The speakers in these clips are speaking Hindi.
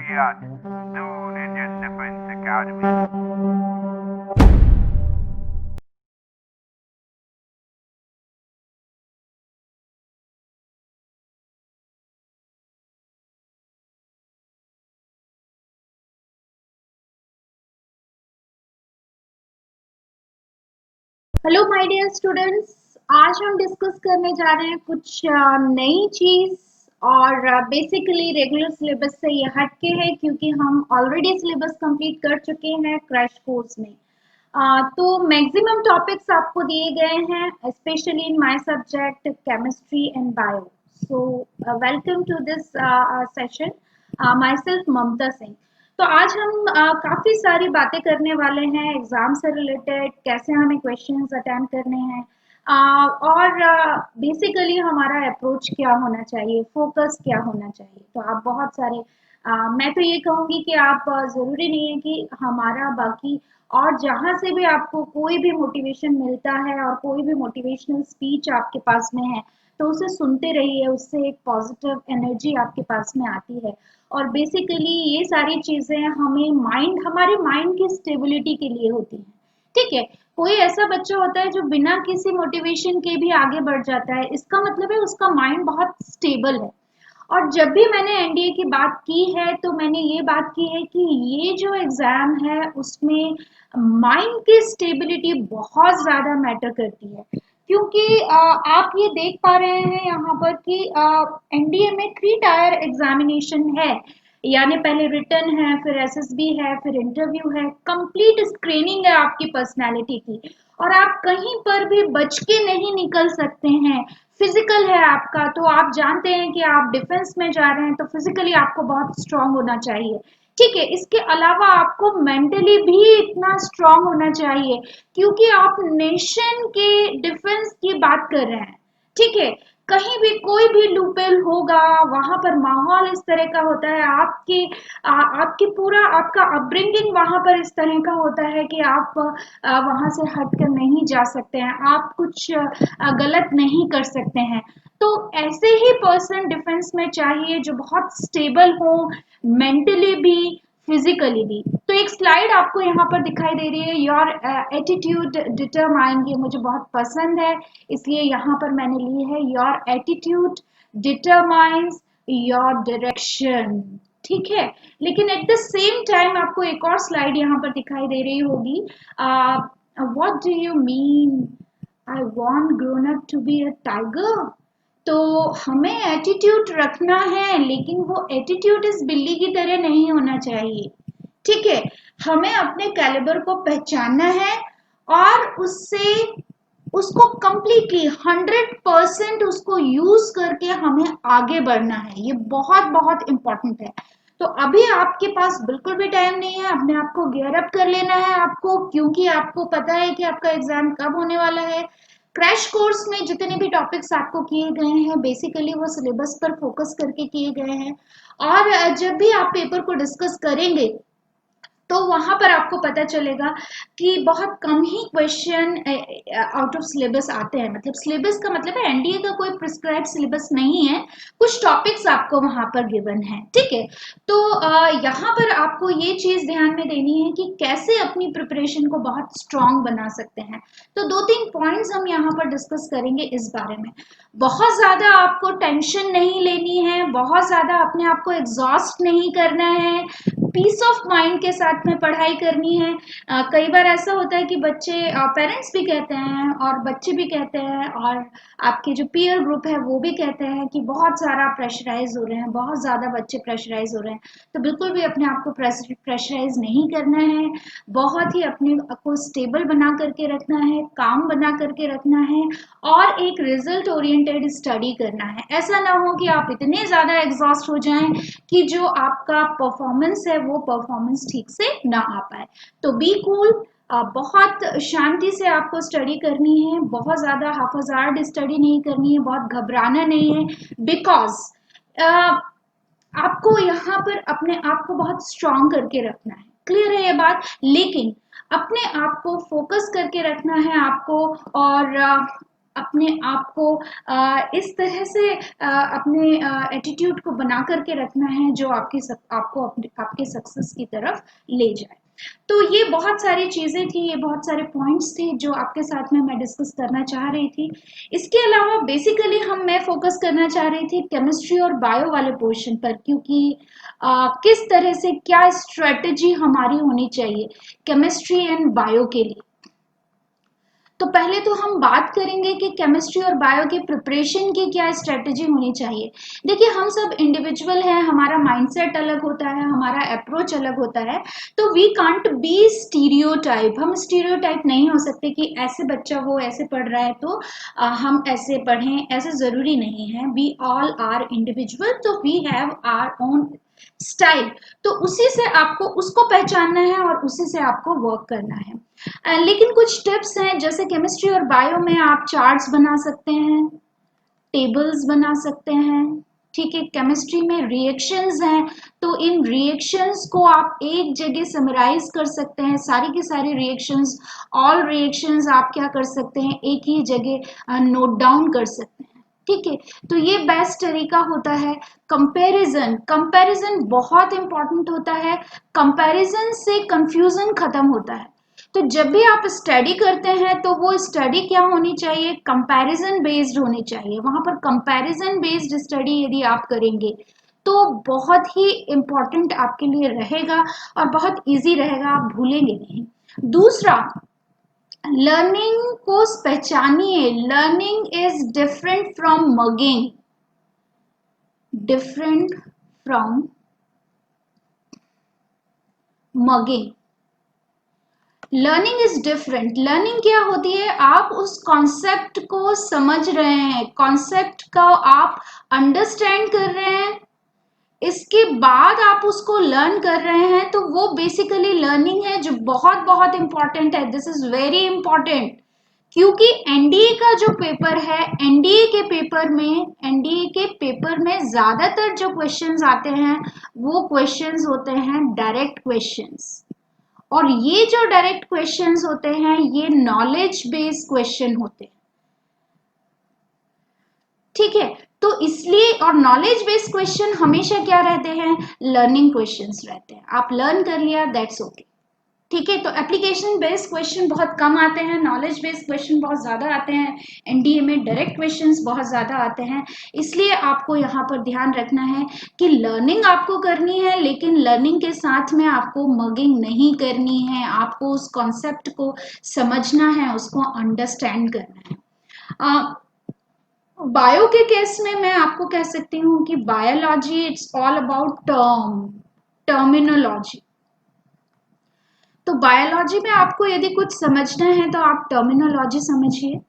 at Noon Indian Defense Academy. Hello my dear students. आज हम डिस्कस करने जा रहे हैं कुछ नई चीज और बेसिकली रेगुलर सिलेबस से ये हटके है क्योंकि हम ऑलरेडी सिलेबस कंप्लीट कर चुके हैं क्रैश कोर्स में। तो मैक्सिमम टॉपिक्स आपको दिए गए हैं specially in my subject chemistry and bio. So welcome to this session. Myself Mamta Singh. तो आज हम काफी सारी बातें करने वाले हैं एग्जाम से रिलेटेड, कैसे हमें क्वेश्चंस अटेम्प्ट करने हैं और बेसिकली हमारा अप्रोच क्या होना चाहिए, फोकस क्या होना चाहिए। तो आप बहुत सारे मैं तो ये कहूंगी कि आप जरूरी नहीं है कि हमारा बाकी और जहां से भी आपको कोई भी मोटिवेशन मिलता है और कोई भी मोटिवेशनल स्पीच आपके पास में है तो उसे सुनते रहिए, उससे एक पॉजिटिव एनर्जी आपके पास में आती है। और बेसिकली ये सारी चीजें हमारे माइंड की स्टेबिलिटी के लिए होती हैं। ठीक है। कोई ऐसा बच्चा होता है जो बिना किसी मोटिवेशन के भी आगे बढ़ जाता है, इसका मतलब है उसका माइंड बहुत स्टेबल है। और जब भी मैंने एनडीए की बात की है तो मैंने ये बात की है कि ये जो एग्जाम है उसमें माइंड की स्टेबिलिटी बहुत ज्यादा मैटर करती है। क्योंकि आप ये देख पा रहे हैं यहाँ पर कि एनडीए में 3 टायर एग्जामिनेशन है, यानी पहले रिटन है, फिर एसएसबी है, फिर इंटरव्यू है। कंप्लीट स्क्रीनिंग है आपकी पर्सनालिटी की और आप कहीं पर भी बच के नहीं निकल सकते हैं। फिजिकल है आपका, तो आप जानते हैं कि आप डिफेंस में जा रहे हैं तो फिजिकली आपको बहुत स्ट्रांग होना चाहिए। ठीक है। इसके अलावा आपको मेंटली भी इतना स्ट्रांग होना चाहिए क्योंकि आप नेशन के डिफेंस की बात कर रहे हैं। ठीक है। कहीं भी कोई भी लूपेल होगा, वहां पर माहौल इस तरह का होता है, आपकी पूरा आपका अपब्रिंगिंग वहां पर इस तरह का होता है कि आप वहां से हटकर नहीं जा सकते हैं, आप कुछ गलत नहीं कर सकते हैं। तो ऐसे ही पर्सन डिफेंस में चाहिए जो बहुत स्टेबल हो, मेंटली भी फिजिकली भी। तो एक स्लाइड आपको यहाँ पर दिखाई दे रही है, योर एटीट्यूड डिटरमाइन। ये मुझे बहुत पसंद है इसलिए यहाँ पर मैंने ली है, your attitude determines your direction. ठीक है। लेकिन एट द सेम टाइम आपको एक और स्लाइड यहाँ पर दिखाई दे रही होगी, what do you mean I want grown up to be a tiger. तो हमें एटीट्यूड रखना है लेकिन वो एटीट्यूड इस बिल्ली की तरह नहीं होना चाहिए। ठीक है। हमें अपने कैलिबर को पहचानना है और उससे उसको कंप्लीटली 100% उसको यूज करके हमें आगे बढ़ना है। ये बहुत बहुत इंपॉर्टेंट है। तो अभी आपके पास बिल्कुल भी टाइम नहीं है, अपने आप को गियर अप कर लेना है आपको, क्योंकि आपको पता है कि आपका एग्जाम कब होने वाला है। क्रैश कोर्स में जितने भी टॉपिक्स आपको किए गए हैं बेसिकली वो सिलेबस पर फोकस करके किए गए हैं। और जब भी आप पेपर को डिस्कस करेंगे तो वहां पर आपको पता चलेगा कि बहुत कम ही क्वेश्चन आउट ऑफ सिलेबस आते हैं। मतलब सिलेबस का मतलब है एनडीए का कोई प्रिस्क्राइब सिलेबस नहीं है, कुछ टॉपिक्स आपको वहां पर गिवन है। ठीक है। तो यहाँ पर आपको ये चीज ध्यान में देनी है कि कैसे अपनी प्रिपरेशन को बहुत स्ट्रांग बना सकते हैं। तो 2-3 पॉइंट्स हम यहाँ पर डिस्कस करेंगे इस बारे में। बहुत ज्यादा आपको टेंशन नहीं लेनी है, बहुत ज्यादा अपने आप को एग्जॉस्ट नहीं करना है, पीस ऑफ माइंड के साथ में पढ़ाई करनी है। कई बार ऐसा होता है कि बच्चे, पेरेंट्स भी कहते हैं और बच्चे भी कहते हैं और आपके जो पीयर ग्रुप है वो भी कहते हैं कि बहुत सारा प्रेशराइज हो रहे हैं, बहुत ज़्यादा बच्चे प्रेशराइज हो रहे हैं। तो बिल्कुल भी अपने आप को प्रेशराइज नहीं करना है, बहुत ही अपने को स्टेबल बना करके रखना है, काम बना करके रखना है और एक रिजल्ट ओरिएंटेड स्टडी करना है। ऐसा ना हो कि आप इतने ज़्यादा एग्जॉस्ट हो जाएं कि जो आपका परफॉर्मेंस है वो परफॉर्मेंस ठीक से ना आ पाए। तो बी कूल, बहुत शांति से आपको स्टडी करनी है, बहुत ज़्यादा हाफाजार्ड स्टडी नहीं करनी है, बहुत घबराना नहीं है। बिकॉज आपको यहाँ पर अपने आप को बहुत स्ट्रांग करके रखना है। क्लियर है ये बात। लेकिन अपने आप को फोकस करके रखना है आपको। और अपने आप को इस तरह से अपने एटीट्यूड को बना करके रखना है जो आपको आपके सक्सेस की तरफ ले जाए। तो ये बहुत सारी चीज़ें थी, ये बहुत सारे पॉइंट्स थे जो आपके साथ में मैं डिस्कस करना चाह रही थी। इसके अलावा बेसिकली मैं फोकस करना चाह रही थी केमिस्ट्री और बायो वाले पोर्शन पर, क्योंकि किस तरह से क्या स्ट्रेटजी हमारी होनी चाहिए केमिस्ट्री एंड बायो के लिए। तो पहले तो हम बात करेंगे कि केमिस्ट्री और बायो के प्रिपरेशन की क्या स्ट्रेटजी होनी चाहिए। देखिए, हम सब इंडिविजुअल हैं, हमारा माइंडसेट अलग होता है, हमारा अप्रोच अलग होता है, तो वी कांट बी स्टीरियोटाइप। हम स्टीरियोटाइप नहीं हो सकते कि ऐसे बच्चा वो ऐसे पढ़ रहा है तो हम ऐसे पढ़ें, ऐसे ज़रूरी नहीं है। वी ऑल आर इंडिविजुअल, तो we have our own style. तो उसी से आपको उसको पहचानना है और उसी से आपको वर्क करना है। लेकिन कुछ टिप्स हैं, जैसे केमिस्ट्री और बायो में आप चार्ट्स बना सकते हैं, टेबल्स बना सकते हैं। ठीक है, केमिस्ट्री में रिएक्शंस हैं, तो इन रिएक्शंस को आप एक जगह समराइज कर सकते हैं, सारी की सारी रिएक्शंस, ऑल रिएक्शंस आप क्या कर सकते हैं, एक ही जगह नोट डाउन कर सकते हैं। ठीक है, तो ये बेस्ट तरीका होता है। कंपैरिजन, कंपैरिजन बहुत इंपॉर्टेंट होता है। कंपैरिजन से कंफ्यूजन खत्म होता है। तो जब भी आप स्टडी करते हैं तो वो स्टडी क्या होनी चाहिए, कंपैरिजन बेस्ड होनी चाहिए। वहां पर कंपैरिजन बेस्ड स्टडी यदि आप करेंगे तो बहुत ही इम्पोर्टेंट आपके लिए रहेगा और बहुत इजी रहेगा, आप भूलेंगे नहीं। दूसरा, लर्निंग को पहचानिए। Learning is different from mugging, different from mugging. Learning is different. Learning क्या होती है, आप उस कॉन्सेप्ट को समझ रहे हैं, कॉन्सेप्ट को आप अंडरस्टैंड कर रहे हैं, इसके बाद आप उसको लर्न कर रहे हैं, तो वो बेसिकली लर्निंग है, जो बहुत बहुत इंपॉर्टेंट है। दिस इज वेरी इंपॉर्टेंट, क्योंकि एनडीए का जो पेपर है, एनडीए के पेपर में ज्यादातर जो क्वेश्चंस आते हैं वो क्वेश्चंस होते हैं डायरेक्ट क्वेश्चंस। और ये जो डायरेक्ट क्वेश्चंस होते हैं ये नॉलेज बेस्ड क्वेश्चन होते हैं। ठीक है, तो इसलिए, और नॉलेज बेस्ड क्वेश्चन हमेशा क्या रहते हैं, लर्निंग क्वेश्चंस रहते हैं। आप लर्न कर लिया, दैट्स ओके। ठीक है, तो एप्लीकेशन बेस्ड क्वेश्चन बहुत कम आते हैं, नॉलेज बेस्ड क्वेश्चन बहुत ज़्यादा आते हैं, एनडीए में डायरेक्ट क्वेश्चंस बहुत ज़्यादा आते हैं। इसलिए आपको यहाँ पर ध्यान रखना है कि लर्निंग आपको करनी है, लेकिन लर्निंग के साथ में आपको मगिंग नहीं करनी है। आपको उस कॉन्सेप्ट को समझना है, उसको अंडरस्टैंड करना है। बायो के केस में मैं आपको कह सकती हूँ कि biology it's all about terminology. तो बायोलॉजी में आपको यदि कुछ समझना है तो आप टर्मिनोलॉजी समझिए,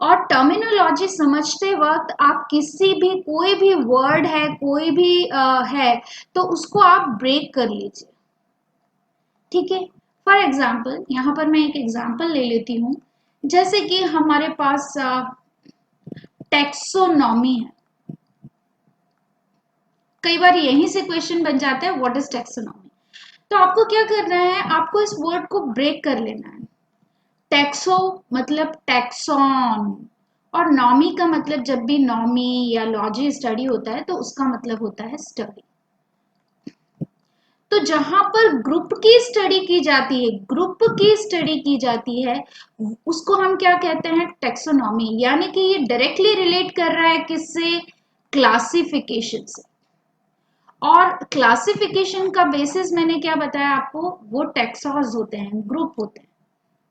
और टर्मिनोलॉजी समझते वक्त आप किसी भी, कोई भी वर्ड है, कोई भी है, तो उसको आप ब्रेक कर लीजिए। ठीक है, फॉर एग्जाम्पल यहाँ पर मैं एक एग्जाम्पल ले लेती हूँ, जैसे कि हमारे पास टैक्सोनॉमी है। कई बार यहीं से क्वेश्चन बन जाता है, व्हाट इज टैक्सोनॉमी। तो आपको क्या करना है, आपको इस वर्ड को ब्रेक कर लेना है। टैक्सो मतलब टैक्सॉन, और नॉमी का मतलब, जब भी नॉमी या लॉजी स्टडी होता है तो उसका मतलब होता है स्टडी। तो जहां पर ग्रुप की स्टडी की जाती है, ग्रुप की स्टडी की जाती है, उसको हम क्या कहते हैं, टैक्सोनॉमी। यानी कि ये डायरेक्टली रिलेट कर रहा है किससे, क्लासिफिकेशन से। और क्लासिफिकेशन का बेसिस मैंने क्या बताया आपको, वो टैक्सास होते हैं, ग्रुप होते हैं,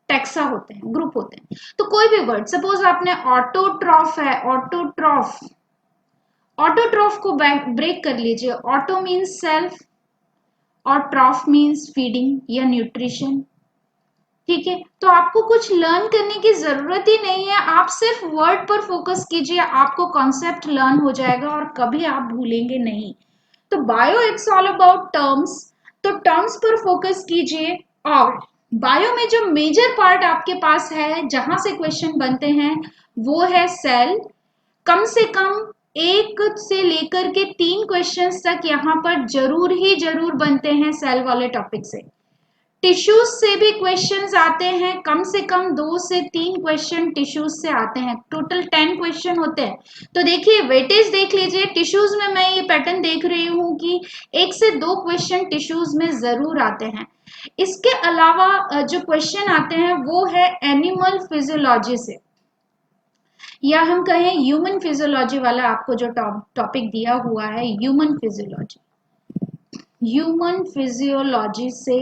टैक्सा होते हैं, ग्रुप होते हैं। तो कोई भी वर्ड, सपोज आपने ऑटोट्रॉफ है, ऑटोट्रॉफ, ऑटोट्रॉफ को ब्रेक कर लीजिए। ऑटो मीन्स सेल्फ और ट्रॉफ मीन्स फीडिंग या न्यूट्रिशन। ठीक है, तो आपको कुछ लर्न करने की जरूरत ही नहीं है, आप सिर्फ वर्ड पर फोकस कीजिए, आपको कॉन्सेप्ट लर्न हो जाएगा और कभी आप भूलेंगे नहीं। तो bio it's all about terms, तो टर्म्स पर फोकस कीजिए। और बायो में जो मेजर पार्ट आपके पास है, जहां से क्वेश्चन बनते हैं, वो है सेल। कम से कम 1 से लेकर के 3 क्वेश्चंस तक यहाँ पर जरूर ही जरूर बनते हैं सेल वाले टॉपिक से। टिश्यूज से भी क्वेश्चंस आते हैं, कम से कम 2 से 3 क्वेश्चन टिश्यूज से आते हैं, टोटल 10 क्वेश्चन होते हैं। तो देखिए वेटेज देख लीजिए, टिश्यूज में मैं ये पैटर्न देख रही हूँ कि 1 से 2 क्वेश्चन टिश्यूज में जरूर आते हैं। इसके अलावा जो क्वेश्चन आते हैं वो है एनिमल फिजियोलॉजी से, या हम कहें ह्यूमन फिजियोलॉजी वाला आपको जो टॉपिक दिया हुआ है, ह्यूमन फिजियोलॉजी। ह्यूमन फिजियोलॉजी से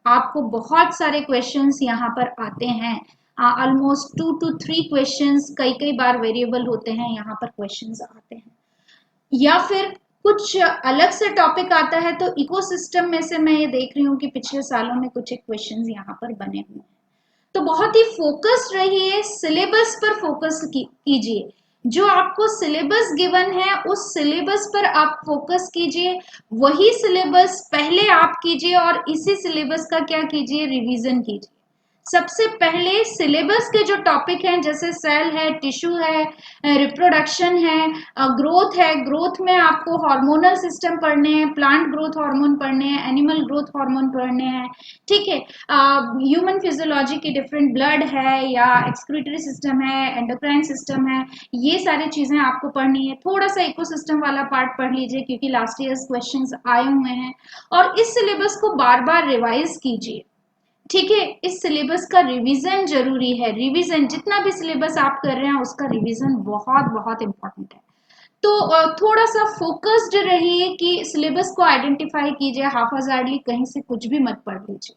आपको बहुत सारे क्वेश्चंस यहाँ पर आते हैं, ऑलमोस्ट 2 to 3 क्वेश्चंस, कई कई बार वेरिएबल होते हैं यहाँ पर क्वेश्चंस आते हैं। या फिर कुछ अलग से टॉपिक आता है तो इकोसिस्टम में से मैं ये देख रही हूँ कि पिछले सालों में कुछ एक क्वेश्चंस यहाँ पर बने हुए हैं। तो बहुत ही फोकस्ड रहिए, सिलेबस पर फोकस कीजिए, जो आपको सिलेबस गिवन है उस सिलेबस पर आप फोकस कीजिए, वही सिलेबस पहले आप कीजिए और इसी सिलेबस का क्या कीजिए, रिवीजन कीजिए। सबसे पहले सिलेबस के जो टॉपिक हैं जैसे सेल है, टिश्यू है, रिप्रोडक्शन है, ग्रोथ है, ग्रोथ में आपको हार्मोनल सिस्टम पढ़ने हैं, प्लांट ग्रोथ हार्मोन पढ़ने हैं, एनिमल ग्रोथ हार्मोन पढ़ने हैं, ठीक है। ह्यूमन फिजियोलॉजी की डिफरेंट ब्लड है या एक्सक्रीटरी सिस्टम है, एंडोक्राइन सिस्टम है, ये सारी चीजें आपको पढ़नी है। थोड़ा सा इकोसिस्टम वाला पार्ट पढ़ लीजिए क्योंकि लास्ट ईयर क्वेश्चंस आए हुए हैं, और इस सिलेबस को बार बार रिवाइज कीजिए, ठीक है। इस सिलेबस का रिवीजन जरूरी है, रिवीजन जितना भी सिलेबस आप कर रहे हैं उसका रिवीजन बहुत बहुत इंपॉर्टेंट है। तो थोड़ा सा फोकस्ड रहिए कि सिलेबस को आइडेंटिफाई कीजिए, हाफाजार्डली कहीं से कुछ भी मत पढ़ लीजिए।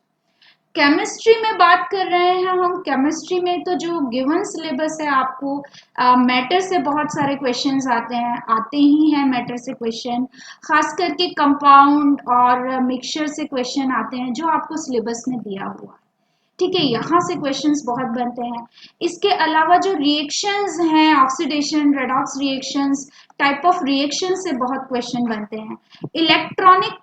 केमिस्ट्री में बात कर रहे हैं हम, केमिस्ट्री में तो जो गिवन सिलेबस है आपको मैटर से बहुत सारे क्वेश्चंस आते हैं, आते ही हैं मैटर से क्वेश्चन, खास करके कंपाउंड और मिक्सचर से क्वेश्चन आते हैं जो आपको सिलेबस में दिया हुआ है, ठीक है। यहाँ से क्वेश्चंस बहुत बनते हैं। इसके अलावा जो रिएक्शंस हैं, oxidation, redox reactions, type of reaction से बहुत क्वेश्चन बनते हैं। इलेक्ट्रॉनिक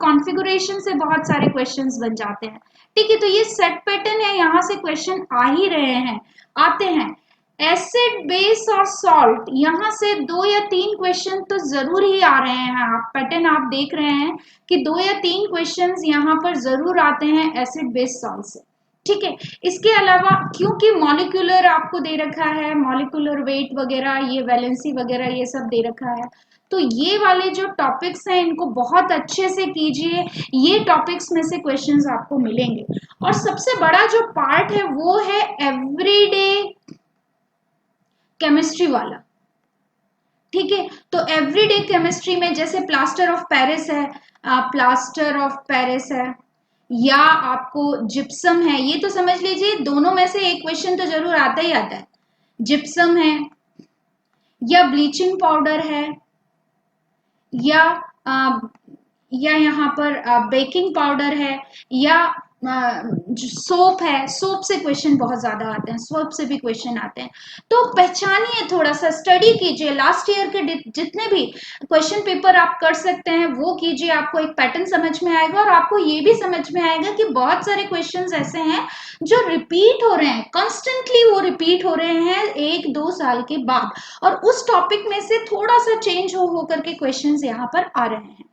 कॉन्फ़िगरेशन से बहुत सारे क्वेश्चंस बन जाते हैं, ठीक है। तो ये सेट पैटर्न है, यहाँ से क्वेश्चन आ ही रहे हैं, आते हैं। एसिड, बेस और सॉल्ट, यहाँ से 2 या 3 क्वेश्चन तो जरूर ही आ रहे हैं। आप पैटर्न आप देख रहे हैं कि 2 या 3 क्वेश्चंस यहाँ पर जरूर आते हैं एसिड, बेस, सॉल्ट से, ठीक है। इसके अलावा क्योंकि मॉलिक्यूलर आपको दे रखा है, मॉलिक्यूलर वेट वगैरह, ये वैलेंसी वगैरह ये सब दे रखा है, तो ये वाले जो टॉपिक्स हैं इनको बहुत अच्छे से कीजिए, ये टॉपिक्स में से क्वेश्चंस आपको मिलेंगे। और सबसे बड़ा जो पार्ट है वो है एवरीडे केमिस्ट्री वाला, ठीक है। तो एवरीडे केमिस्ट्री में जैसे प्लास्टर ऑफ पेरिस है, प्लास्टर ऑफ पेरिस है, या आपको जिप्सम है, ये तो समझ लीजिए दोनों में से एक क्वेश्चन तो जरूर आता ही आता है। जिप्सम है, या ब्लीचिंग पाउडर है, या यहाँ पर बेकिंग पाउडर है, या सोप है, सोप से क्वेश्चन बहुत ज्यादा आते हैं, सोप से भी क्वेश्चन आते हैं। तो पहचानिए, थोड़ा सा स्टडी कीजिए, लास्ट ईयर के जितने भी क्वेश्चन पेपर आप कर सकते हैं वो कीजिए, आपको एक पैटर्न समझ में आएगा, और आपको ये भी समझ में आएगा कि बहुत सारे क्वेश्चंस ऐसे हैं जो रिपीट हो रहे हैं, कॉन्स्टेंटली वो रिपीट हो रहे हैं 1-2 साल के बाद, और उस टॉपिक में से थोड़ा सा चेंज हो करके क्वेश्चंस यहाँ पर आ रहे हैं।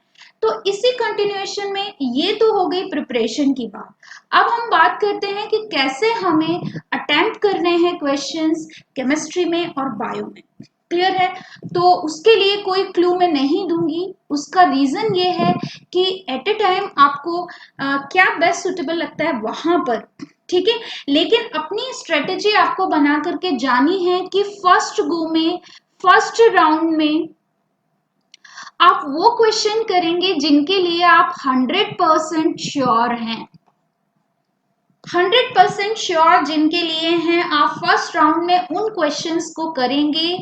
तो इसी कंटिन्यूएशन में ये तो हो गई प्रिपरेशन की बात। अब हम बात करते हैं कि कैसे हमें अटेम्प्ट करने हैं क्वेश्चंस केमिस्ट्री में और बायो में, क्लियर है। तो उसके लिए कोई क्लू मैं नहीं दूंगी, उसका रीजन ये है कि एट ए टाइम आपको क्या बेस्ट सुटेबल लगता है वहां पर, ठीक है। लेकिन अपनी स्ट्रेटेजी आपको बना करके जानी है कि फर्स्ट गो में, फर्स्ट राउंड में आप वो क्वेश्चन करेंगे जिनके लिए आप 100% श्योर हैं, 100% श्योर जिनके लिए हैं, आप फर्स्ट राउंड में उन क्वेश्चंस को करेंगे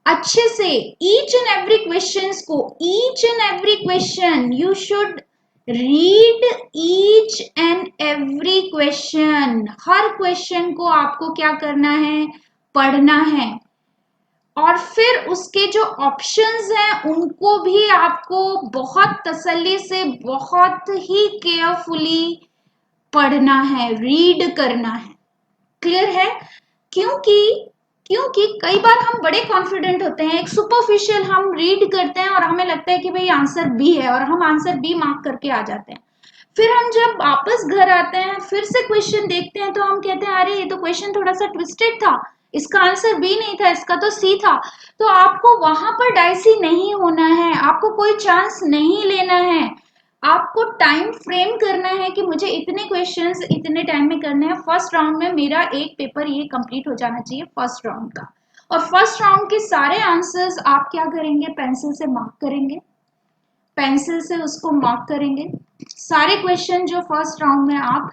अच्छे से। ईच एंड एवरी क्वेश्चंस को, each and every question you should read, each and every question, her question को आपको क्या करना है, पढ़ना है, और फिर उसके जो ऑप्शंस हैं उनको भी आपको बहुत तसल्ली से, बहुत ही केयरफुली पढ़ना है, रीड करना है, क्लियर है। क्योंकि कई बार हम बड़े कॉन्फिडेंट होते हैं, एक सुपरफिशियल हम रीड करते हैं और हमें लगता है कि भाई आंसर बी है, और हम आंसर बी मार्क करके आ जाते हैं। फिर हम जब वापस घर आते हैं फिर से क्वेश्चन देखते हैं तो हम कहते हैं अरे ये तो क्वेश्चन थोड़ा सा ट्विस्टेड था, इसका आंसर बी नहीं था, इसका तो सी था। तो आपको वहां पर डाइसी नहीं होना है, आपको कोई चांस नहीं लेना है, आपको टाइम फ्रेम करना है कि मुझे इतने क्वेश्चंस इतने टाइम में करने हैं, फर्स्ट राउंड में मेरा एक पेपर ये कंप्लीट हो जाना चाहिए फर्स्ट राउंड का। और फर्स्ट राउंड के सारे आंसर्स आप क्या करेंगे, पेंसिल से मार्क करेंगे, पेंसिल से उसको मार्क करेंगे, सारे क्वेश्चन जो फर्स्ट राउंड में आप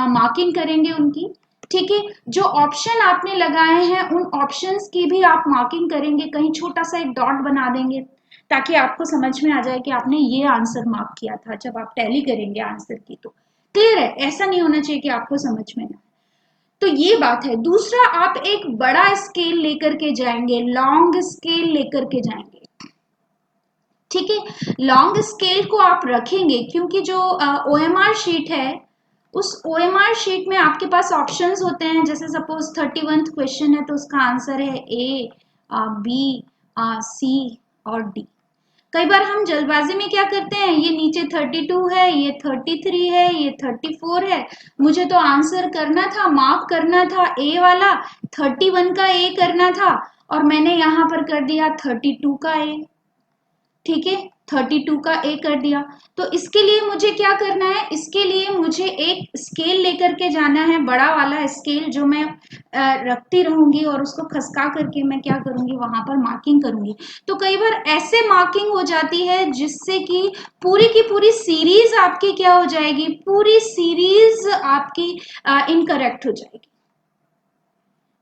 मार्किंग करेंगे उनकी, ठीक है। जो ऑप्शन आपने लगाए हैं उन ऑप्शंस की भी आप मार्किंग करेंगे, कहीं छोटा सा एक डॉट बना देंगे ताकि आपको समझ में आ जाए कि आपने ये आंसर मार्क किया था जब आप टैली करेंगे आंसर की। तो क्लियर है, ऐसा नहीं होना चाहिए कि आपको समझ में ना। तो ये बात है। दूसरा, आप एक बड़ा स्केल लेकर के जाएंगे, लॉन्ग स्केल लेकर के जाएंगे, ठीक है। लॉन्ग स्केल को आप रखेंगे क्योंकि जो OMR शीट है उस OMR शीट में आपके पास ऑप्शंस होते हैं, जैसे सपोज 31th क्वेश्चन है तो उसका आंसर है A, B, C और D। कई बार हम जल्दबाजी में क्या करते हैं, ये नीचे 32 है, ये 33 है, ये 34 है, मुझे तो आंसर करना था, मार्क करना था ए वाला, 31 का ए करना था और मैंने यहां पर कर दिया 32 का ए, ठीक है, 32 का ए कर दिया। तो इसके लिए मुझे क्या करना है, इसके लिए मुझे एक स्केल लेकर के जाना है, बड़ा वाला स्केल जो मैं रखती रहूंगी और उसको खसका करके मैं क्या करूंगी, वहां पर मार्किंग करूंगी। तो कई बार ऐसे मार्किंग हो जाती है जिससे कि पूरी की पूरी सीरीज आपकी क्या हो जाएगी, पूरी सीरीज आपकी इनकरेक्ट हो जाएगी।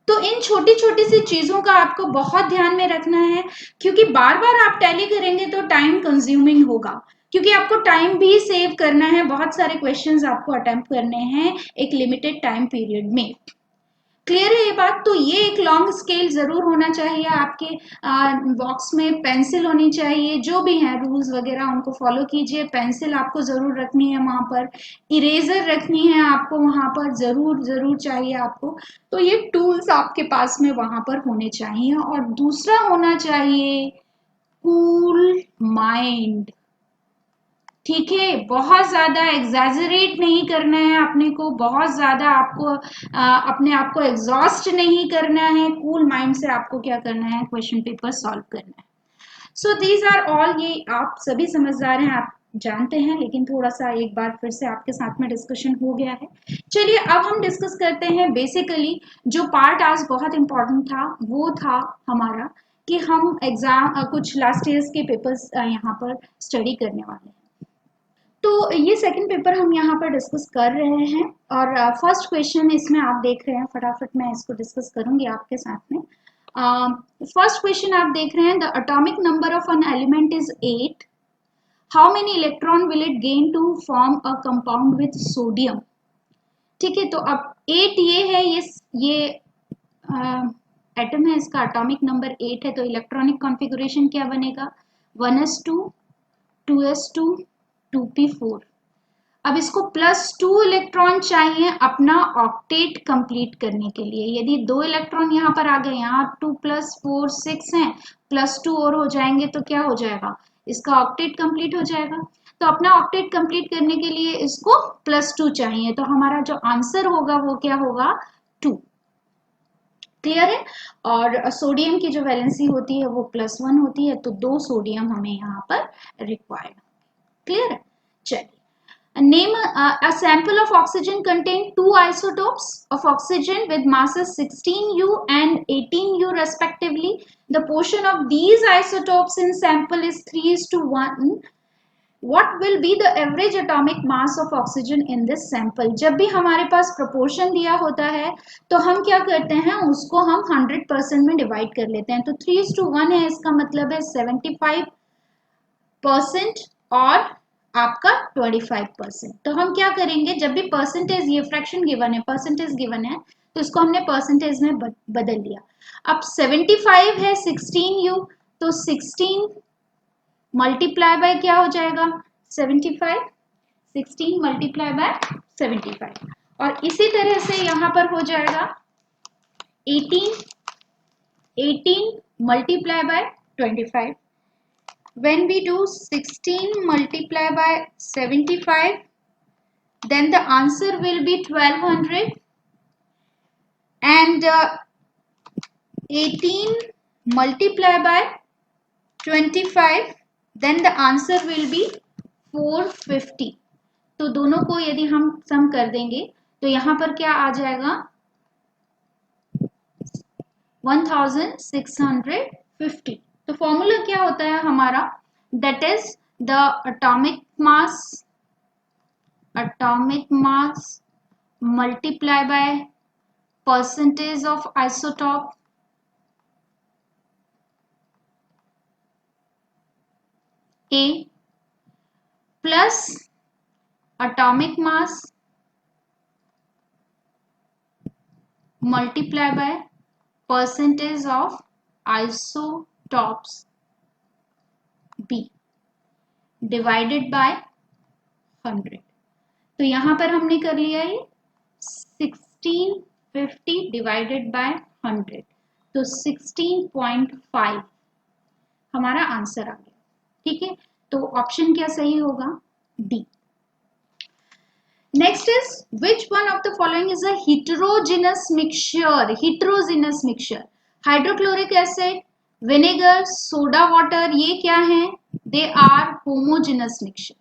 तो इन छोटी छोटी सी चीजों का आपको बहुत ध्यान में रखना है, क्योंकि बार बार आप टैली करेंगे तो टाइम कंज्यूमिंग होगा, क्योंकि आपको टाइम भी सेव करना है, बहुत सारे क्वेश्चंस आपको अटेम्प्ट करने हैं एक लिमिटेड टाइम पीरियड में। क्लियर है ये बात। तो ये एक लॉन्ग स्केल जरूर होना चाहिए आपके बॉक्स में, पेंसिल होनी चाहिए, जो भी है रूल्स वगैरह उनको फॉलो कीजिए। पेंसिल आपको जरूर रखनी है वहां पर, इरेजर रखनी है आपको वहां पर, जरूर जरूर चाहिए आपको। तो ये टूल्स आपके पास में वहां पर होने चाहिए। और दूसरा होना चाहिए कूल माइंड, ठीक है। बहुत ज्यादा एग्जैजरेट नहीं करना है अपने को, बहुत ज्यादा आपको अपने आप को एग्जॉस्ट नहीं करना है, कूल माइंड से आपको क्या करना है, क्वेश्चन पेपर सॉल्व करना है। सो दीज आर ऑल, ये आप सभी समझदार हैं, आप जानते हैं, लेकिन थोड़ा सा एक बार फिर से आपके साथ में डिस्कशन हो गया है। चलिए अब हम डिस्कस करते हैं बेसिकली जो पार्ट आज बहुत इंपॉर्टेंट था, वो था हमारा कि हम एग्जाम कुछ लास्ट ईयर्स के पेपर्स यहाँ पर स्टडी करने वाले हैं। तो ये सेकंड पेपर हम यहाँ पर डिस्कस कर रहे हैं और फर्स्ट क्वेश्चन इसमें आप देख रहे हैं, फटाफट मैं इसको डिस्कस करूंगी आपके साथ में। फर्स्ट क्वेश्चन आप देख रहे हैं, the atomic number of an element is 8, how many electron will it gain to form a compound with sodium. ठीक है, तो अब 8 ये है, ये एटम है, इसका एटॉमिक नंबर 8 है, तो इलेक्ट्रॉनिक कॉन्फ़िगरेशन क्या बनेगा, 1s2 2s2 2p4। अब इसको +2 इलेक्ट्रॉन चाहिए अपना ऑक्टेट कंप्लीट करने के लिए। यदि 2 इलेक्ट्रॉन यहाँ पर आ गए, यहाँ 2 + 4 6 हैं, +2 और हो जाएंगे तो क्या हो जाएगा, इसका ऑक्टेट कंप्लीट हो जाएगा। तो अपना ऑक्टेट कंप्लीट करने के लिए इसको +2 चाहिए, तो हमारा जो आंसर होगा वो क्या होगा, 2। क्लियर है। और सोडियम की जो वैलेंसी होती है वो +1 होती है, तो 2 सोडियम हमें यहाँ पर रिक्वायर्ड। क्लियर है। चलिए, name a sample of oxygen contain 2 isotopes of oxygen with masses 16U and 18U respectively. The portion of these isotopes in sample is 3:1. What will be the average atomic mass of oxygen in this sample? जब भी हमारे पास proportion दिया होता है तो हम क्या करते हैं, उसको हम 100% में डिवाइड कर लेते हैं। तो 3:1 है, इसका मतलब है 75% और आपका 25%। तो हम क्या करेंगे, जब भी परसेंटेज, ये फ्रैक्शन गिवन है, परसेंटेज गिवन है, तो इसको हमने परसेंटेज में बदल दिया। अब 75 है 16U, तो 16 मल्टीप्लाई बाय क्या हो जाएगा, 75, 16 मल्टीप्लाई बाय 75। और इसी तरह से यहाँ पर हो जाएगा 18, 18 multiply by 25। When we do 16 multiply by 75, then the answer will be 1200, and 18 multiply by 25, then the answer will be 450. तो दोनों को यदि हम सम कर देंगे तो यहाँ पर क्या आ जाएगा 1650. तो फॉर्मूला क्या होता है हमारा, that is the atomic mass multiply by percentage of isotope A plus atomic mass multiply by percentage of isotopes B divided by 100. तो यहां पर हमने कर लिया ये 1650 डिवाइडेड बाय 100, तो 16.5 हमारा आंसर आ गया. ठीक है, तो ऑप्शन क्या सही होगा, D. Next is which one of the following is a heterogeneous mixture. Hydrochloric acid, vinegar, soda water, ये क्या है, दे आर होमोजेनस मिक्सचर.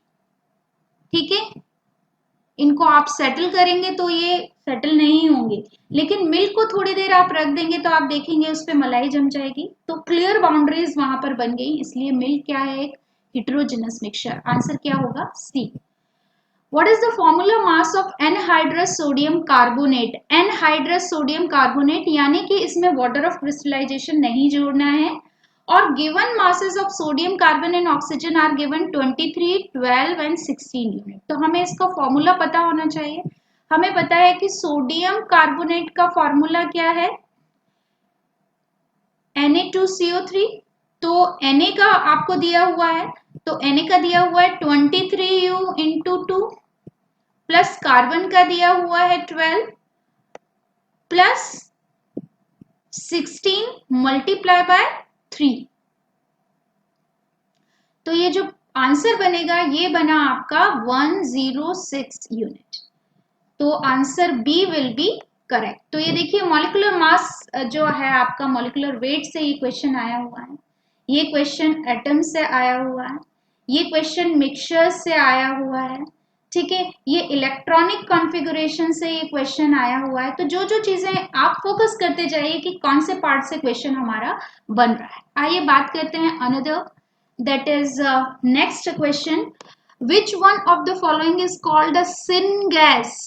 ठीक है, इनको आप सेटल करेंगे तो ये सेटल नहीं होंगे, लेकिन मिल्क को थोड़ी देर आप रख देंगे तो आप देखेंगे उस पर मलाई जम जाएगी. तो क्लियर बाउंड्रीज वहां पर बन गई, इसलिए मिल्क क्या है, एक हिट्रोजिनस मिक्सचर. आंसर क्या होगा, सी. What is the formula mass of anhydrous sodium carbonate? Anhydrous sodium carbonate यानी कि इसमें water of crystallization नहीं जोड़ना है, और given masses of sodium, carbon and oxygen are given 23, 12 and 16 unit. तो हमें इसका फॉर्मूला पता होना चाहिए. हमें पता है कि सोडियम कार्बोनेट का फॉर्मूला क्या है, Na2CO3. तो Na का आपको दिया हुआ है, तो Na का दिया हुआ है 23U into 2 प्लस कार्बन का दिया हुआ है 12 प्लस 16 मल्टीप्लाई बाय 3. तो ये जो आंसर बनेगा ये बना आपका 106 यूनिट. तो answer B will be correct. तो ये देखिए मॉलिक्यूलर मास जो है आपका मॉलिक्यूलर वेट से ये क्वेश्चन आया हुआ है, ये क्वेश्चन एटम से आया हुआ है, ये क्वेश्चन मिक्सचर से आया हुआ है. ठीक है, ये इलेक्ट्रॉनिक कॉन्फ़िगरेशन से ये क्वेश्चन आया हुआ है. तो जो जो चीजें आप फोकस करते जाइए कि कौन से पार्ट से क्वेश्चन हमारा बन रहा है. आइए बात करते हैं another, that is next question, which one of the following is called a syn gas.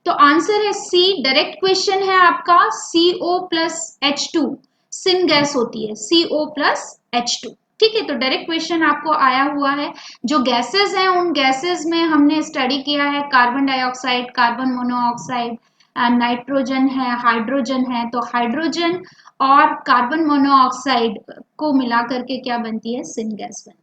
तो आंसर है सी. डायरेक्ट क्वेश्चन है आपका, CO plus H2 syn gas होती है, CO प्लस H2. ठीक है, तो डायरेक्ट क्वेश्चन आपको आया हुआ है. जो गैसेस हैं उन गैसेस में हमने स्टडी किया है carbon dioxide, carbon monoxide, nitrogen है, हाइड्रोजन है. तो हाइड्रोजन और कार्बन मोनोऑक्साइड को मिला करके क्या बनती है, सिन गैस बनती है.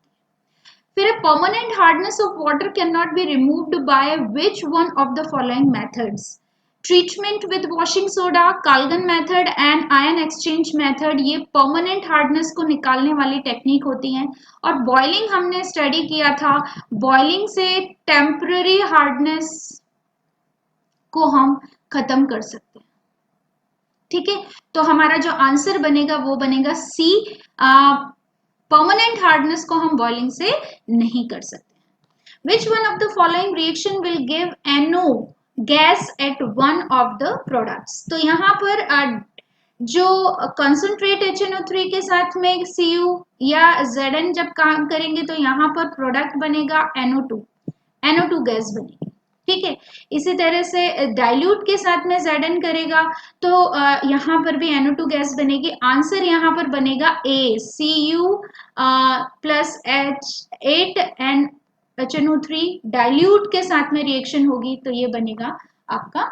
फिर permanent hardness of water can not be removed by which one of the following methods. Treatment with washing soda, Calgon method and ion exchange method, ये परमानेंट हार्डनेस को निकालने वाली टेक्निक होती हैं. और बॉइलिंग हमने स्टडी किया था, बॉइलिंग से टेम्पररी हार्डनेस को हम खत्म कर सकते हैं. ठीक है, तो हमारा जो आंसर बनेगा वो बनेगा सी. परमानेंट हार्डनेस को हम बॉइलिंग से नहीं कर सकते. विच one of the following reaction will give NO gas at one of the products. तो यहाँ पर जो कंसंट्रेट HNO3 के साथ में Cu या Zn जब काम करेंगे तो यहाँ पर प्रोडक्ट बनेगा NO2 गैस बनेगी. ठीक है, इसी तरह से डाइल्यूट के साथ में Zn करेगा तो यहाँ पर भी NO2 गैस बनेगी. आंसर यहाँ पर बनेगा A, Cu plus H8 and HNO3 dilute के साथ में रिएक्शन होगी तो ये बनेगा आपका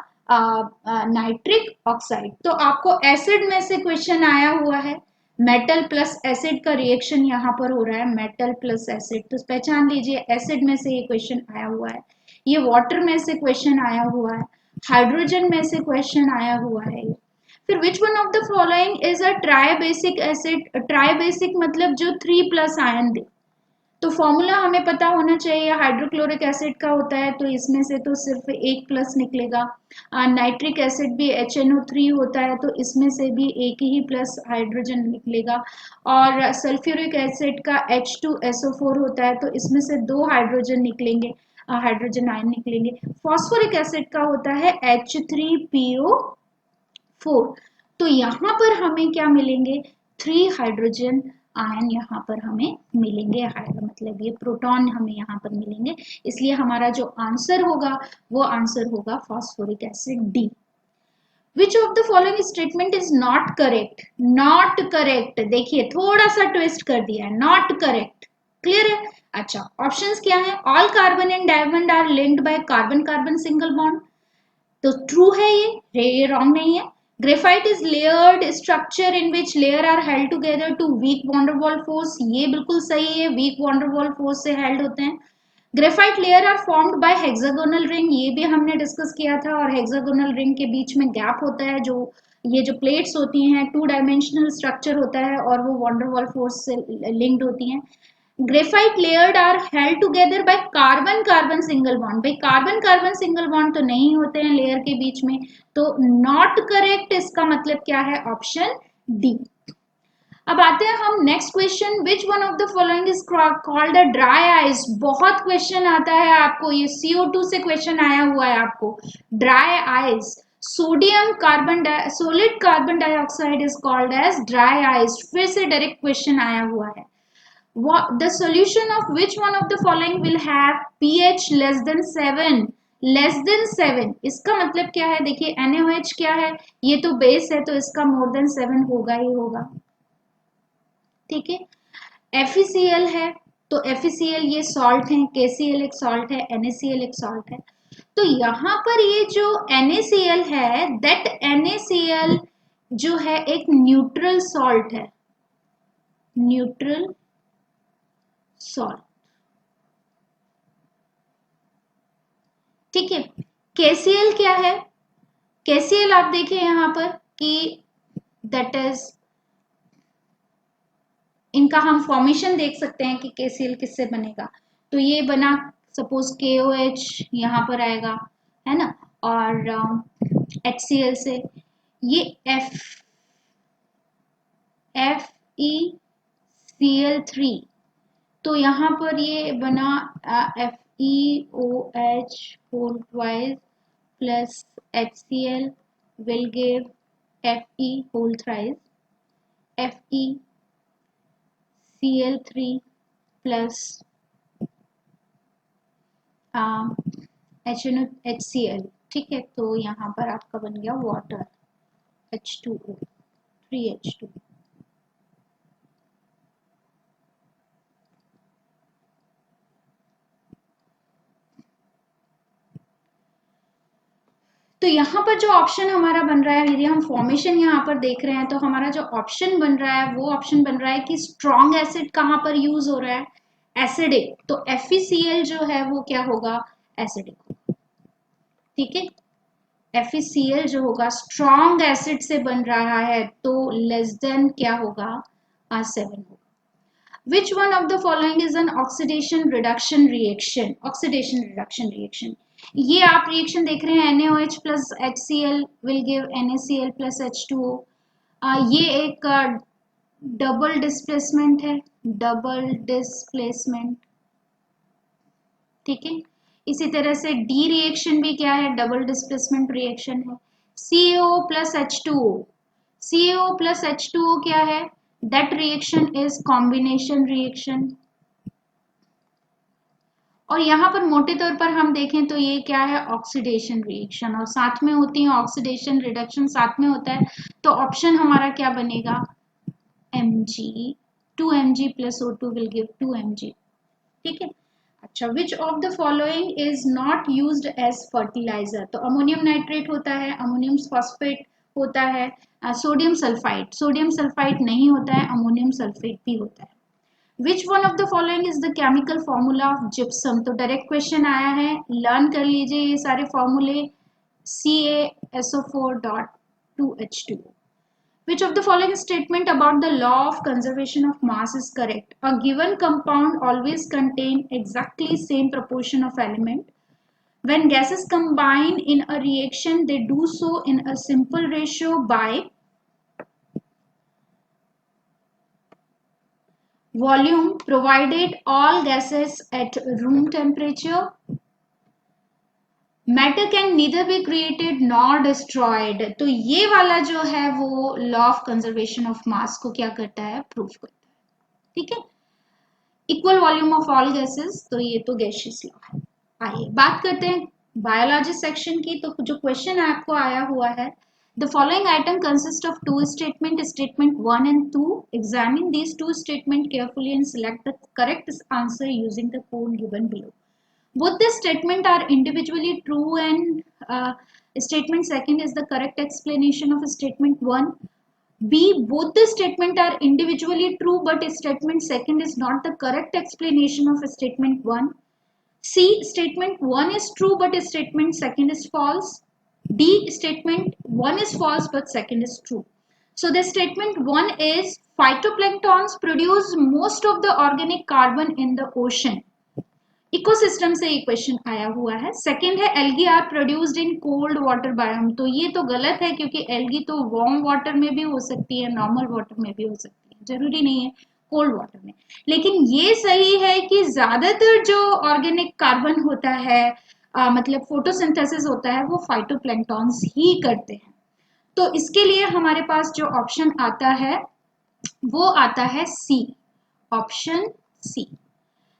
नाइट्रिक ऑक्साइड. तो आपको एसिड में से क्वेश्चन आया हुआ है, मेटल प्लस एसिड का रिएक्शन यहाँ पर हो रहा है, मेटल प्लस एसिड. तो पहचान लीजिए एसिड में से ये क्वेश्चन आया हुआ है, ये वाटर में से क्वेश्चन आया हुआ है, हाइड्रोजन में से क्वेश्चन आया हुआ है. फिर विच one of the following is a tribasic acid. Tribasic मतलब जो 3+ आयन दे. तो फॉर्मूला हमें पता होना चाहिए, हाइड्रोक्लोरिक एसिड का होता है तो इसमें से तो सिर्फ एक प्लस निकलेगा। नाइट्रिक एसिड भी HNO3 होता है तो इसमें से भी एक ही प्लस हाइड्रोजन निकलेगा। और सल्फ्यूरिक एसिड का H2SO4 होता है तो इसमें से दो हाइड्रोजन निकलेंगे, हाइड्रोजन आयन निकलेंगे। फॉस्फोरिक एसिड का होता है H3PO4। तो यहाँ पर हमें क्या मिलेंगे, 3 हाइड्रोजन आयन यहाँ पर हमें मिलेंगे, मतलब ये प्रोटॉन हमें यहाँ पर मिलेंगे। इसलिए हमारा जो आंसर होगा वो आंसर होगा phosphoric acid D. Which of the following statement is not correct? Not correct, देखिए थोड़ा सा ट्विस्ट कर दिया है, नॉट करेक्ट, क्लियर है? अच्छा, ऑप्शंस क्या है? All carbon and diamond are linked by carbon carbon single bond, तो ट्रू है ये रॉन्ग नहीं है। Graphite is layered structure in which layer are held together to weak van der Waals force, ये बिल्कुल सही है, वीक वॉन्डरवॉल फोर्स से हेल्ड होते हैं। Graphite layer are formed by hexagonal ring, ये भी हमने डिस्कस किया था, और हेक्सागोनल रिंग के बीच में गैप होता है, जो ये जो प्लेट्स होती हैं 2 डायमेंशनल स्ट्रक्चर होता है और वो वॉन्डरवॉल फोर्स से लिंक्ड होती हैं। Graphite layered are held together by carbon carbon single bond, भाई कार्बन कार्बन सिंगल बॉन्ड तो नहीं होते हैं लेयर के बीच में, तो नॉट करेक्ट, इसका मतलब क्या है? Option D. अब आते हैं हम next question, which one of the following is called a dry ice. बहुत क्वेश्चन आता है आपको, ये CO2 से क्वेश्चन आया हुआ है आपको। Dry ice, sodium carbon solid carbon dioxide is called as dry ice, फिर से डायरेक्ट क्वेश्चन आया हुआ है। The solution of which one of the following will have pH less than 7? Less than 7, इसका मतलब क्या है? देखिए NaOH क्या है, ये तो बेस है तो इसका मोर देन 7 होगा ही होगा, ठीक है। FeCl है तो FeCl ये सॉल्ट है, KCl एक सॉल्ट है, NaCl एक सॉल्ट है। तो यहाँ पर ये जो NaCl है, दैट NaCl जो है एक न्यूट्रल सॉल्ट है, न्यूट्रल सॉल्ट, ठीक है। KCl क्या है? KCl आप देखिए यहाँ पर कि दैट इज, इनका हम फॉर्मेशन देख सकते हैं कि KCl किससे बनेगा। तो ये बना सपोज KOH यहाँ पर आएगा, है ना, और HCl से ये FeCl3, तो यहाँ पर ये बना FeOH whole twice plus HCl will give Fe whole thrice, FeCl3 plus HCl, ठीक है। तो यहाँ पर आपका बन गया वाटर, H2O, 3H2। तो यहाँ पर जो ऑप्शन हमारा बन रहा है, यदि हम फॉर्मेशन यहाँ पर देख रहे हैं तो हमारा जो ऑप्शन बन रहा है वो ऑप्शन बन रहा है कि स्ट्रॉन्ग एसिड कहाँ पर यूज हो रहा है? एसिडिक, तो FeCl जो है वो क्या होगा? एसिडिक, ठीक है। FeCl जो होगा स्ट्रॉन्ग एसिड से बन रहा है तो लेस देन क्या होगा? 7 होगा। Which one of the following is an oxidation reduction reaction? Oxidation reduction reaction, ये आप रिएक्शन देख रहे हैं, NaOH plus HCl will give NaCl plus H2O। ये एक डबल डिस्प्लेसमेंट है, डबल डिस्प्लेसमेंट, ठीक है। इसी तरह से डी रिएक्शन भी क्या है? डबल डिस्प्लेसमेंट रिएक्शन है। CaO plus H2O, CaO plus H2O क्या है? That reaction is combination reaction. और यहाँ पर मोटे तौर पर हम देखें तो ये क्या है? ऑक्सीडेशन रिएक्शन, और साथ में होती है ऑक्सीडेशन रिडक्शन, साथ में होता है, तो ऑप्शन हमारा क्या बनेगा? Mg, 2Mg plus O2 will give 2Mg, ठीक है। अच्छा, which of the following is not used as fertilizer? तो अमोनियम नाइट्रेट होता है, अमोनियम फॉस्फेट होता है, सोडियम सल्फाइड, सोडियम सल्फाइड नहीं होता है, अमोनियम सल्फेट भी होता है। विच one of the following is the chemical formula of gypsum? तो डायरेक्ट क्वेश्चन आया है, लर्न कर लीजिए ये सारे फॉर्मूले। CaSO4.2H2O। Which of the following statement about the law of conservation of mass is correct? A given compound always contain exactly same proportion of element. When gases combine in a reaction, they do so in a simple ratio by volume provided all gases at room temperature. Matter can neither be created nor destroyed. तो ये वाला जो है वो law of conservation of mass को क्या करता है, प्रूव करता है. ठीक है. Equal volume of all gases, तो ये तो गैसियस लॉ है. आइए बात करते हैं बायोलॉजी सेक्शन की. तो जो क्वेश्चन आपको आया हुआ है, the following item consists of two statement 1 and 2. Examine these two statement carefully and select the correct answer using the code given below. Both the statement are individually true and statement second is the correct explanation of statement 1. B, both the statement are individually true but statement second is not the correct explanation of statement 1. C, statement 1 is true but statement second is false. D, statement 1 is false but second is true. So the statement 1 is phytoplanktons produce most of the organic carbon in the ocean. Ecosystem से ये क्वेश्चन आया हुआ है. सेकंड है algae are produced in cold water biome. तो ये तो गलत है क्योंकि एल्गी तो वार्म वाटर में भी हो सकती है, नॉर्मल वाटर में भी हो सकती है, जरूरी नहीं है कोल्ड वाटर में. लेकिन ये सही है कि ज्यादातर जो ऑर्गेनिक कार्बन होता है मतलब फोटोसिंथेसिस होता है वो फाइटोप्लैंक्टॉन्स ही करते हैं. तो इसके लिए हमारे पास जो ऑप्शन आता है वो आता है C, option C.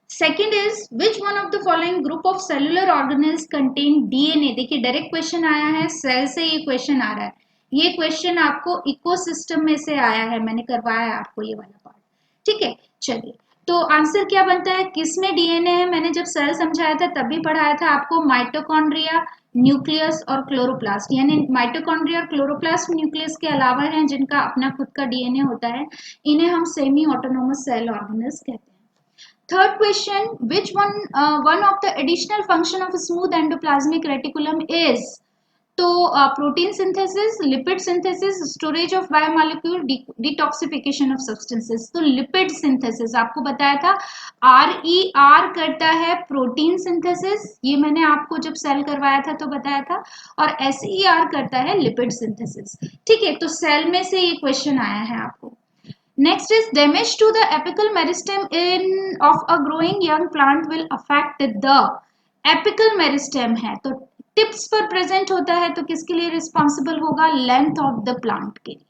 Second is which one of the following group of cellular organelles contain DNA. देखिए डायरेक्ट क्वेश्चन आया है, सेल से ये क्वेश्चन आ रहा है. ये क्वेश्चन आपको इकोसिस्टम में से आया है, मैंने करवाया है आपको ये वाला पार्ट. ठीक है, चलिए तो आंसर क्या बनता है, किसमें डीएनए है. मैंने जब सेल समझाया था तब भी पढ़ाया था आपको माइटोकॉन्ड्रिया, न्यूक्लियस और क्लोरोप्लास्ट. यानी माइटोकॉन्ड्रिया और क्लोरोप्लास्ट न्यूक्लियस के अलावा हैं जिनका अपना खुद का डीएनए होता है, इन्हें हम सेमी ऑटोनोमस सेल ऑर्गेनेल्स कहते हैं. Third question, which one of the additional function of smooth endoplasmic reticulum is? तो protein synthesis, lipid synthesis, storage of biomolecule, detoxification of substances. तो लिपिड सिंथेसिस आपको बताया था, RER करता है प्रोटीन सिंथेसिस, ये मैंने आपको जब सेल करवाया था तो बताया था, और SER करता है लिपिड सिंथेसिस. ठीक है, तो सेल में से ये क्वेश्चन आया है आपको. Next is damage to the apical meristem of a growing young plant will affect the apical meristem है तो टिप्स पर प्रेजेंट होता है तो किसके लिए रिस्पॉन्सिबल होगा, लेंथ ऑफ द प्लांट के लिए.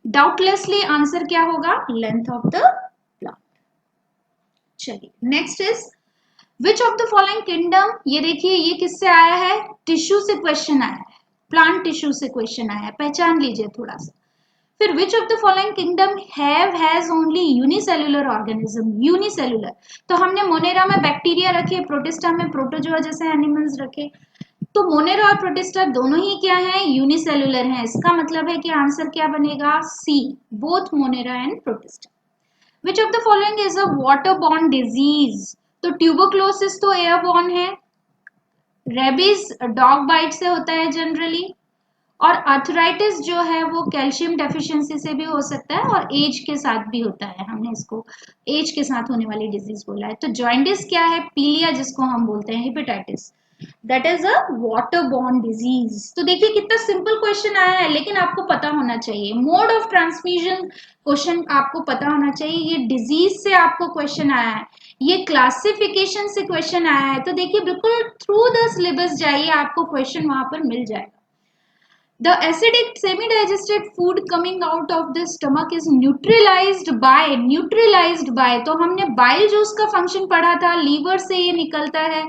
डाउटलेसली आंसर क्या होगा, लेंथ ऑफ द प्लांट. चलिए next is which of the following kingdom. ये देखिए ये किससे आया है, टिश्यू से क्वेश्चन आया है, प्लांट टिश्यू से क्वेश्चन आया है, पहचान लीजिए थोड़ा सा. फिर विच of the following kingdom has only unicellular organism. Unicellular तो हमने मोनेरा में बैक्टीरिया रखे, प्रोटिस्टा में प्रोटोजोआ जैसे एनिमल्स रखे. तो मोनेरा और प्रोटिस्टा दोनों ही क्या है, यूनिसेल्युलर हैं. इसका मतलब है कि आंसर क्या बनेगा, C, both Monera and Protista. Which of the following is a water borne disease. तो ट्यूबरक्लोसिस तो एयरबॉर्न है, रेबीज डॉग बाइट से होता है जनरली, और आर्थराइटिस जो है वो कैल्शियम डेफिशिएंसी से भी हो सकता है और एज के साथ भी होता है, हमने इसको एज के साथ होने वाली डिजीज बोला है. तो जॉइंडिस क्या है, पीलिया जिसको हम बोलते हैं, hepatitis, that is a water borne disease. तो देखिए कितना सिंपल क्वेश्चन आया है, लेकिन आपको पता होना चाहिए मोड ऑफ ट्रांसमिशन, क्वेश्चन आपको पता होना चाहिए. ये डिजीज से आपको क्वेश्चन आया है, ये क्लासिफिकेशन से क्वेश्चन आया है. तो देखिए बिल्कुल थ्रू द सिलेबस जाइए, आपको क्वेश्चन वहां पर मिल जाएगा. The acidic semi-digested food coming out of the stomach is neutralized by. तो हमने बाइल जूस का फंक्शन पढ़ा था, लीवर से ये निकलता है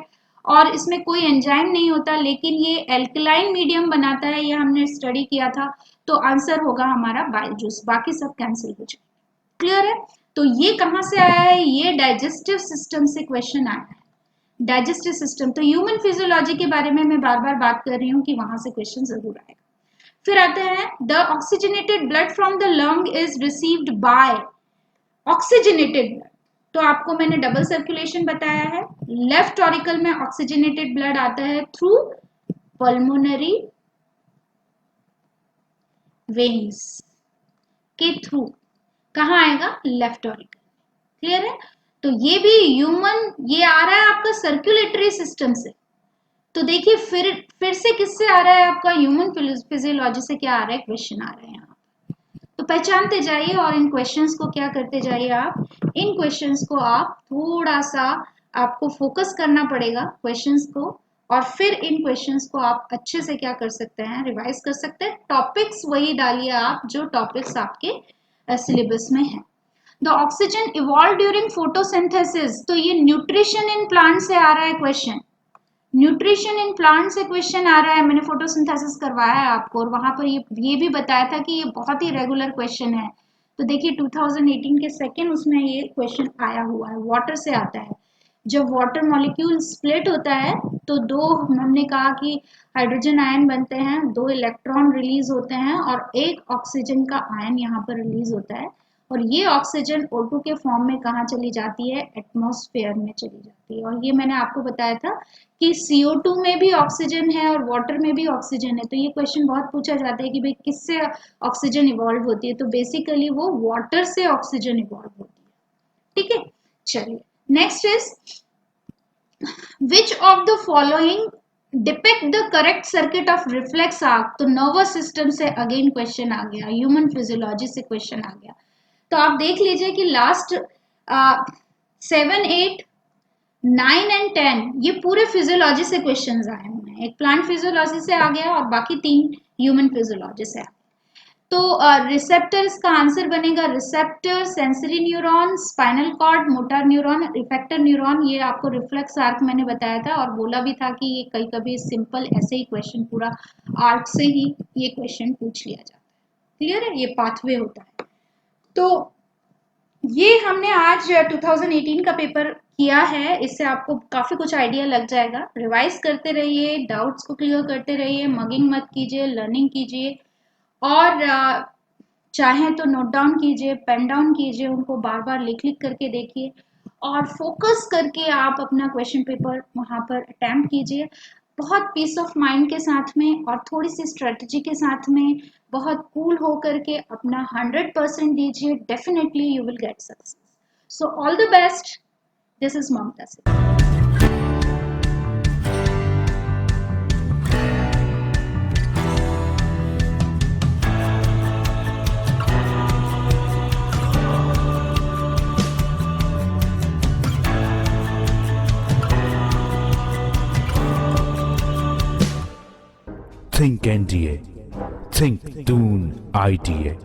और इसमें कोई एंजाइम नहीं होता, लेकिन ये एल्कलाइन मीडियम बनाता है, ये हमने स्टडी किया था. तो आंसर होगा हमारा बाइल जूस, बाकी सब कैंसिल हो जाए. क्लियर है. तो ये कहाँ से आया है, ये डाइजेस्टिव सिस्टम से क्वेश्चन आया है. डाइजेस्टिव सिस्टम तो ह्यूमन फिजियोलॉजी के बारे में मैं बार बार बात कर रही हूँ कि वहां से क्वेश्चन जरूर आएगा. फिर आते हैं the oxygenated blood from the lung is received by. Oxygenated blood तो आपको मैंने डबल सर्कुलेशन बताया है. लेफ्ट ऑरिकल में ऑक्सीजनेटेड ब्लड आता है थ्रू पल्मोनरी वेन्स. के थ्रू कहाँ आएगा, लेफ्ट ऑरिकल। क्लियर है। तो ये भी ह्यूमन, ये आ रहा है आपका सर्कुलेटरी सिस्टम से। तो देखिए फिर से किससे आ रहा है, आपका ह्यूमन फिजियोलॉजी से क्या आ रहा है, क्वेश्चन आ रहा है यहाँ। तो पहचानते जाइए और इन क्वेश्चंस को क्या करते जाइए आप, इन क्वेश्चंस को आप थोड़ा सा आपको फोकस करना पड़ेगा क्वेश्चंस को, और फिर इन क्वेश्चंस को आप अच्छे से क्या कर सकते हैं, रिवाइज कर सकते हैं। टॉपिक्स वही डालिए आप जो टॉपिक्स आपके सिलेबस में है। The oxygen evolve during photosynthesis, तो ये न्यूट्रिशन इन प्लांट से आ रहा है क्वेश्चन, न्यूट्रिशन इन प्लांट से क्वेश्चन आ रहा है। मैंने फोटोसिंथेसिस करवाया है आपको और वहां पर ये भी बताया था कि ये बहुत ही रेगुलर क्वेश्चन है। तो देखिए 2018 के सेकेंड उसमें ये क्वेश्चन आया हुआ है, वाटर से आता है। जब वाटर मॉलिक्यूल स्प्लिट होता है तो दो, हमने कहा कि हाइड्रोजन आयन बनते हैं, दो इलेक्ट्रॉन रिलीज होते हैं और एक ऑक्सीजन का आयन यहाँ पर रिलीज होता है, और ये ऑक्सीजन O2 के फॉर्म में कहाँ चली जाती है, एटमॉस्फेयर में चली जाती है। और ये मैंने आपको बताया था कि CO2 में भी ऑक्सीजन है और वाटर में भी ऑक्सीजन है। तो ये क्वेश्चन बहुत पूछा जाता है कि भाई किससे ऑक्सीजन इवॉल्व होती है, तो बेसिकली वो वाटर से ऑक्सीजन इवॉल्व होती है। ठीक है, चलिए next is which of the following depict the correct circuit of reflex arc. तो नर्वस सिस्टम से अगेन क्वेश्चन आ गया, ह्यूमन फिजियोलॉजी से क्वेश्चन आ गया। तो आप देख लीजिए कि लास्ट 7, 8, 9 एंड 10 ये पूरे फिजियोलॉजी से क्वेश्चंस आए हुए हैं। एक प्लांट फिजियोलॉजी से आ गया और बाकी 3 ह्यूमन फिजियोलॉजी से आ गया। तो रिसेप्टर्स का आंसर बनेगा receptor, sensory neuron, spinal cord, motor neuron, effector neuron. ये आपको रिफ्लेक्स आर्क मैंने बताया था और बोला भी था कि ये कई कभी सिंपल ऐसे ही क्वेश्चन पूरा आर्क से ही ये क्वेश्चन पूछ लिया जाता है। क्लियर है, ये पाथवे होता है। तो ये हमने आज 2018 का पेपर किया है, इससे आपको काफी कुछ आइडिया लग जाएगा। रिवाइज करते रहिए, डाउट्स को क्लियर करते रहिए, मगिंग मत कीजिए, लर्निंग कीजिए, और चाहें तो नोट डाउन कीजिए, पेन डाउन कीजिए, उनको बार बार लिख करके देखिए और फोकस करके आप अपना क्वेश्चन पेपर वहां पर अटेम्प्ट कीजिए, बहुत पीस ऑफ माइंड के साथ में और थोड़ी सी स्ट्रेटजी के साथ में, बहुत कूल होकर के अपना 100% दीजिए। Definitely you will get success. So all the best. This is Mamta Singh. Think NDA. Think Toon IDA.